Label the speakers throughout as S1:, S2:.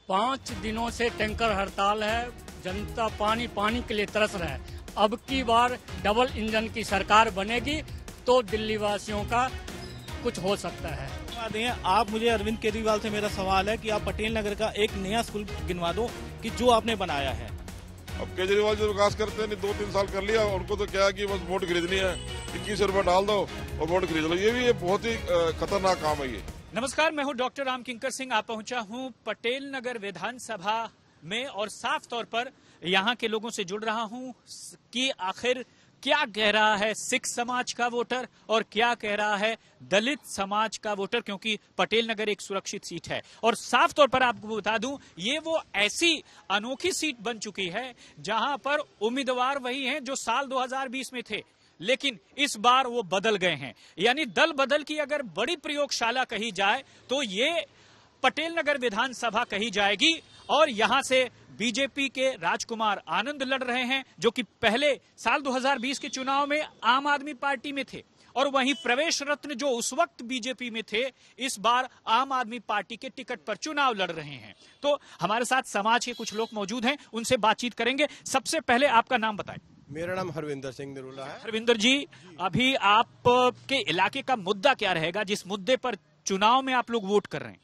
S1: 5 दिनों से टैंकर हड़ताल है। जनता पानी पानी के लिए तरस रहा है। अब की बार डबल इंजन की सरकार बनेगी तो दिल्ली वासियों का कुछ हो सकता है।
S2: आप मुझे अरविंद केजरीवाल से मेरा सवाल है कि आप पटेल नगर का एक नया स्कूल गिनवा दो कि जो आपने बनाया है।
S3: अब केजरीवाल जो विकास करते हैं 2-3 साल कर लिया, उनको तो क्या है कि बस वोट खरीदनी है, 21 रुपए डाल दो और वोट खरीद लो। ये भी बहुत ही खतरनाक काम है ये।
S4: नमस्कार, मैं हूं डॉक्टर राम किंकर सिंह। आप पहुंचा हूं पटेल नगर विधानसभा में और साफ तौर पर यहां के लोगों से जुड़ रहा हूं कि आखिर क्या कह रहा है सिख समाज का वोटर और क्या कह रहा है दलित समाज का वोटर, क्योंकि पटेल नगर एक सुरक्षित सीट है। और साफ तौर पर आपको बता दूं, ये वो ऐसी अनोखी सीट बन चुकी है जहां पर उम्मीदवार वही हैं जो साल 2020 में थे, लेकिन इस बार वो बदल गए हैं। यानी दल बदल की अगर बड़ी प्रयोगशाला कही जाए तो ये पटेल नगर विधानसभा कही जाएगी। और यहां से बीजेपी के राजकुमार आनंद लड़ रहे हैं, जो कि पहले साल 2020 के चुनाव में आम आदमी पार्टी में थे, और वहीं प्रवेश रत्न जो उस वक्त बीजेपी में थे, इस बार आम आदमी पार्टी के टिकट पर चुनाव लड़ रहे हैं। तो हमारे साथ समाज के कुछ लोग मौजूद हैं, उनसे बातचीत करेंगे। सबसे पहले आपका नाम बताएं।
S5: मेरा नाम हरविंदर सिंह निरुला है।
S4: हरविंदर जी, अभी आपके इलाके का मुद्दा क्या रहेगा जिस मुद्दे पर चुनाव में आप लोग वोट कर रहे हैं?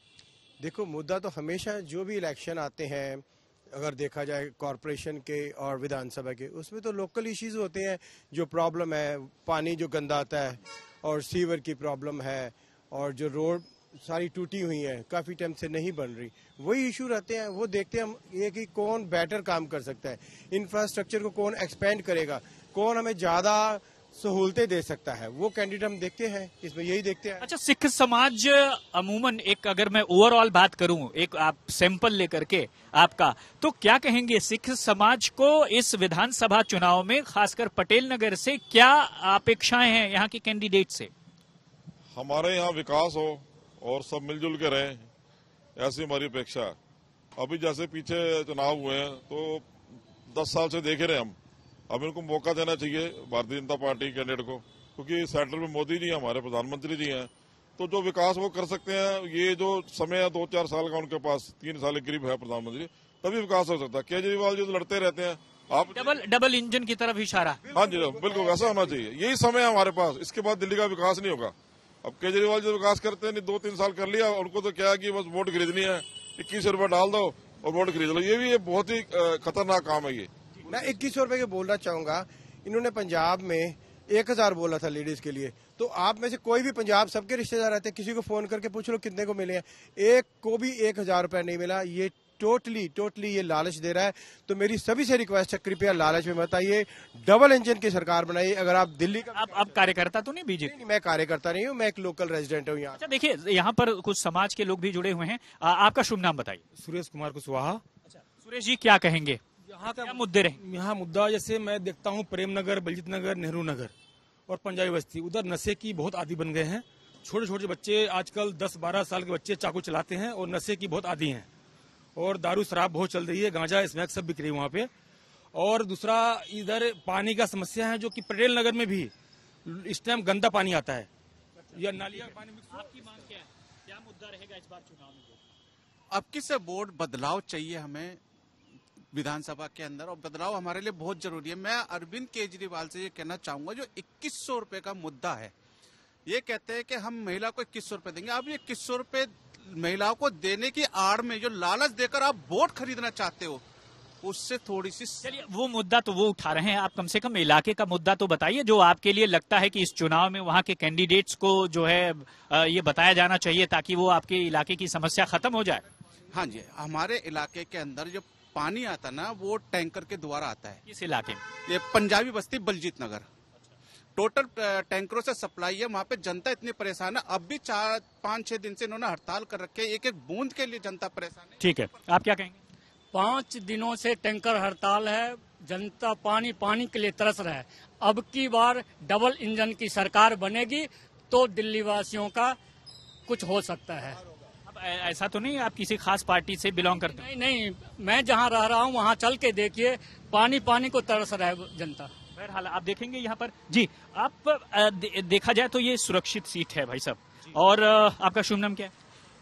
S5: देखो, मुद्दा तो हमेशा जो भी इलेक्शन आते हैं, अगर देखा जाए कॉरपोरेशन के और विधानसभा के, उसमें तो लोकल इश्यूज होते हैं। जो प्रॉब्लम है, पानी जो गंदा आता है और सीवर की प्रॉब्लम है, और जो रोड सारी टूटी हुई है, काफी टाइम से नहीं बन रही, वही इशू रहते हैं। वो देखते हैं हम ये कि कौन बेटर काम कर सकता है, इंफ्रास्ट्रक्चर को कौन एक्सपेंड करेगा, कौन हमें ज्यादा सहूलतें दे सकता है, वो कैंडिडेट हम देखते हैं, इसमें यही देखते हैं।
S4: अच्छा, सिख समाज अमूमन, एक अगर मैं ओवरऑल बात करूं, एक आप सैंपल लेकर के आपका, तो क्या कहेंगे सिख समाज को इस विधानसभा चुनाव में, खासकर पटेल नगर से क्या अपेक्षाएं हैं यहाँ के कैंडिडेट से?
S3: हमारे यहाँ विकास हो और सब मिलजुल के रहें, ऐसी हमारी अपेक्षा है। अभी जैसे पीछे चुनाव हुए हैं तो 10 साल से देखे रहे हम, अब इनको मौका देना चाहिए भारतीय जनता पार्टी कैंडिडेट को, क्योंकि सेंटर में मोदी जी हमारे प्रधानमंत्री जी हैं, तो जो विकास वो कर सकते हैं। ये जो समय है 2-4 साल का उनके पास, 3 साल के करीब है प्रधानमंत्री, तभी विकास हो सकता है। केजरीवाल जी तो लड़ते रहते हैं। आप
S4: डबल इंजन की तरफ इशारा।
S3: हाँ जी, बिल्कुल वैसा होना चाहिए। यही समय है हमारे पास, इसके बाद दिल्ली का विकास नहीं होगा। अब केजरीवाल जो विकास करते हैं 2-3 साल कर लिया, उनको तो क्या है कि बस वोट खरीदनी है, 21 रुपए डाल दो और वोट खरीद लो। ये भी बहुत ही खतरनाक काम है ये।
S5: मैं 21 रुपए के बोलना चाहूंगा। इन्होंने पंजाब में 1000 बोला था लेडीज के लिए, तो आप में से कोई भी पंजाब, सबके रिश्तेदार रहते हैं, किसी को फोन करके पूछ लो कितने को मिले हैं, एक को भी 1000 रुपए नहीं मिला। ये टोटली ये लालच दे रहा है। तो मेरी सभी से रिक्वेस्ट है, कृपया लालच में मत आइए, डबल इंजन की सरकार बनाइए। अगर आप दिल्ली का
S4: आप कार्यकर्ता तो नहीं बीजेपी?
S5: नहीं, मैं कार्यकर्ता नहीं हूँ, मैं एक लोकल रेजिडेंट हूँ यहाँ।
S4: अच्छा, देखिए यहाँ पर कुछ समाज के लोग भी जुड़े हुए हैं। आपका शुभ नाम बताइए।
S2: सुरेश कुमार कुशवाहा।
S4: अच्छा, सुरेश जी, क्या कहेंगे
S2: यहाँ का
S4: क्या मुद्दे रहे?
S2: यहाँ मुद्दा जैसे मैं देखता हूँ प्रेम नगर, बलजीत नगर, नेहरू नगर और पंजाबी बस्ती, उधर नशे की बहुत आदी बन गए हैं। छोटे छोटे बच्चे आजकल 10-12 साल के बच्चे चाकू चलाते हैं और नशे की बहुत आदी हैं, और दारू शराब बहुत चल रही है, गांजा स्मैक सब बिक रही है वहाँ पे। और दूसरा इधर पानी का समस्या है, जो कि पटेल नगर में भी इस टाइम गंदा पानी आता है या नालिया का पानी।
S4: आपकी मांग क्या है, क्या मुद्दा रहेगा इस बार चुनाव में?
S6: अब किस बोर्ड बदलाव चाहिए हमें विधानसभा के अंदर, और बदलाव हमारे लिए बहुत जरूरी है। मैं अरविंद केजरीवाल से ये कहना चाहूंगा, जो 2100 रुपए का मुद्दा है, ये कहते हैं कि हम महिला को 2100 रुपए देंगे। अब ये 2100 रुपए महिलाओं को देने की आड़ में जो लालच देकर आप वोट खरीदना चाहते हो, उससे थोड़ी सी।
S4: चलिए, वो मुद्दा तो वो उठा रहे हैं, आप कम से कम इलाके का मुद्दा तो बताइए, जो आपके लिए लगता है कि इस चुनाव में वहाँ के कैंडिडेट्स को जो है ये बताया जाना चाहिए, ताकि वो आपके इलाके की समस्या खत्म हो जाए।
S6: हाँ जी, हमारे इलाके के अंदर जो पानी आता ना, वो टैंकर के द्वारा आता है।
S4: किस इलाके में?
S6: ये पंजाबी बस्ती, बलजीत नगर, टोटल टैंकरों से सप्लाई है। वहाँ पे जनता इतनी परेशान है, अब भी 4-5-6 दिन से इन्होंने हड़ताल कर रखे है, एक बूंद के लिए जनता परेशान है।
S4: ठीक है, आप क्या कहेंगे?
S1: 5 दिनों से टैंकर हड़ताल है। जनता पानी पानी के लिए तरस रहा है। अब की बार डबल इंजन की सरकार बनेगी तो दिल्ली वासियों का कुछ हो सकता है।
S4: अब ऐसा तो नहीं आप किसी खास पार्टी से बिलोंग करते हैं?
S1: नहीं, मैं जहाँ रह रहा हूँ वहाँ चल के देखिए, पानी पानी को तरस रहा है जनता।
S4: बहरहाल आप देखेंगे यहाँ पर जी, आप देखा जाए तो ये सुरक्षित सीट है भाई साहब। और आपका शुभ नाम क्या है?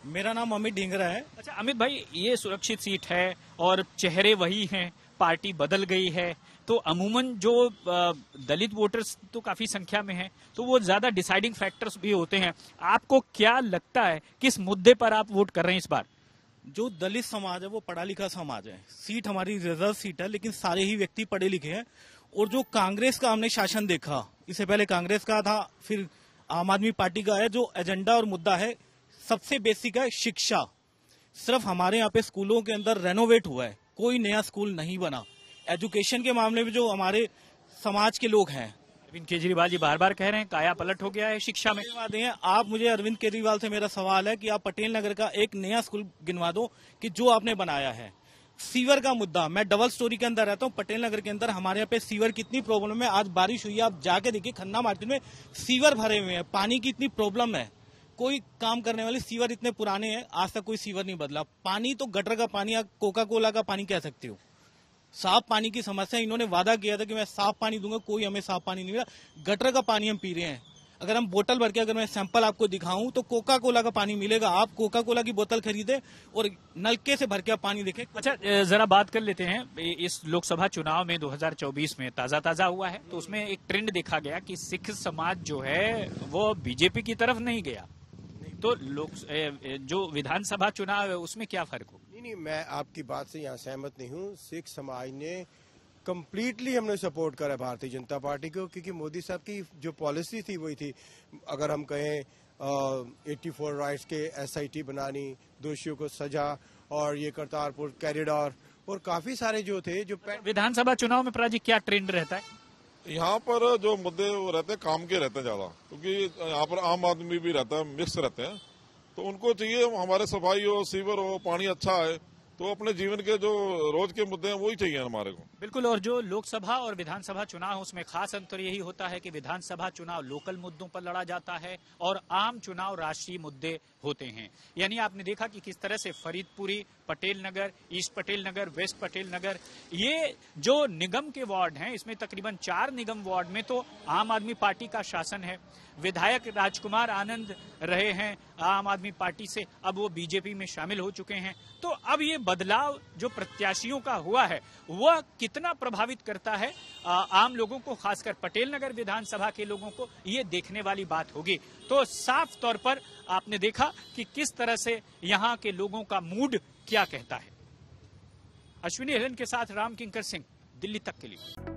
S7: मेरा नाम अमित ढींगरा है।
S4: अच्छा अमित भाई, ये सुरक्षित सीट है और चेहरे वही हैं, पार्टी बदल गई है, तो अमूमन जो दलित वोटर्स तो काफी संख्या में हैं, तो वो ज्यादा डिसाइडिंग फैक्टर्स भी होते हैं। आपको क्या लगता है किस मुद्दे पर आप वोट कर रहे हैं इस बार?
S7: जो दलित समाज है वो पढ़ा लिखा समाज है। सीट हमारी रिजर्व सीट है, लेकिन सारे ही व्यक्ति पढ़े लिखे हैं। और जो कांग्रेस का हमने शासन देखा, इससे पहले कांग्रेस का था, फिर आम आदमी पार्टी का है, जो एजेंडा और मुद्दा है सबसे बेसिक है शिक्षा। सिर्फ हमारे यहाँ पे स्कूलों के अंदर रेनोवेट हुआ है, कोई नया स्कूल नहीं बना। एजुकेशन के मामले में जो हमारे समाज के लोग हैं,
S4: अरविंद केजरीवाल जी बार बार कह रहे हैं काया पलट हो गया है शिक्षा में।
S7: आप मुझे अरविंद केजरीवाल से मेरा सवाल है कि आप पटेल नगर का एक नया स्कूल गिनवा दो कि जो आपने बनाया है। सीवर का मुद्दा, मैं डबल स्टोरी के अंदर रहता हूँ, पटेल नगर के अंदर हमारे यहाँ पे सीवर की इतनी प्रॉब्लम है। आज बारिश हुई है, आप जाके देखिए खन्ना मार्केट में सीवर भरे हुए हैं, पानी की इतनी प्रॉब्लम है। कोई काम करने वाले सीवर इतने पुराने हैं, आज तक कोई सीवर नहीं बदला। पानी तो गटर का पानी, या कोका कोला का पानी कह सकते हो। साफ पानी की समस्या, इन्होंने वादा किया था कि मैं साफ पानी दूंगा, कोई हमें साफ पानी नहीं मिला। गटर का पानी हम पी रहे हैं। अगर हम बोतल भर के, अगर मैं सैंपल आपको दिखाऊं तो कोका कोला का पानी मिलेगा। आप कोका कोला की बोतल खरीदे और नलके से भर के आप पानी देखें।
S4: अच्छा जरा बात कर लेते हैं, इस लोकसभा चुनाव में 2024 में ताजा हुआ है, तो उसमें एक ट्रेंड देखा गया कि सिख समाज जो है वो बीजेपी की तरफ नहीं गया। तो जो विधानसभा चुनाव है उसमें क्या फर्क हो?
S5: नहीं, मैं आपकी बात से यहाँ सहमत नहीं हूँ। सिख समाज ने कंप्लीटली हमने सपोर्ट करा भारतीय जनता पार्टी को, क्योंकि मोदी साहब की जो पॉलिसी थी वही थी। अगर हम कहें 84 राइट्स के SIT बनानी, दोषियों को सजा, और ये करतारपुर कॉरिडोर, और काफी सारे जो थे जो
S4: विधानसभा चुनाव में प्राजी क्या ट्रेंड रहता है?
S3: यहाँ पर जो मुद्दे वो रहते हैं काम के रहते हैं ज्यादा, क्योंकि यहाँ पर आम आदमी भी रहता है, मिक्स रहते हैं। तो उनको चाहिए हमारे सफाई हो, सीवर हो, पानी अच्छा है, तो अपने जीवन के जो रोज के मुद्दे हैं वही चाहिए हमारे को।
S4: बिल्कुल। और जो लोकसभा और विधानसभा चुनाव, उसमें खास अंतर यही होता है कि विधानसभा चुनाव लोकल मुद्दों पर लड़ा जाता है और आम चुनाव राष्ट्रीय मुद्दे होते हैं। यानी आपने देखा कि किस तरह से फरीदपुरी, पटेल नगर, ईस्ट पटेल नगर, वेस्ट पटेल नगर, ये जो निगम के वार्ड हैं, इसमें तकरीबन 4 निगम वार्ड में तो आम आदमी पार्टी का शासन है। विधायक राजकुमार आनंद रहे हैं आम आदमी पार्टी से, अब वो बीजेपी में शामिल हो चुके हैं। तो अब ये बदलाव जो प्रत्याशियों का हुआ है वह कितना प्रभावित करता है आम लोगों को, खासकर पटेल नगर विधानसभा के लोगों को, ये देखने वाली बात होगी। तो साफ तौर पर आपने देखा कि किस तरह से यहाँ के लोगों का मूड क्या कहता है। अश्विनी हेलन के साथ राम किंकर सिंह, दिल्ली तक के लिए।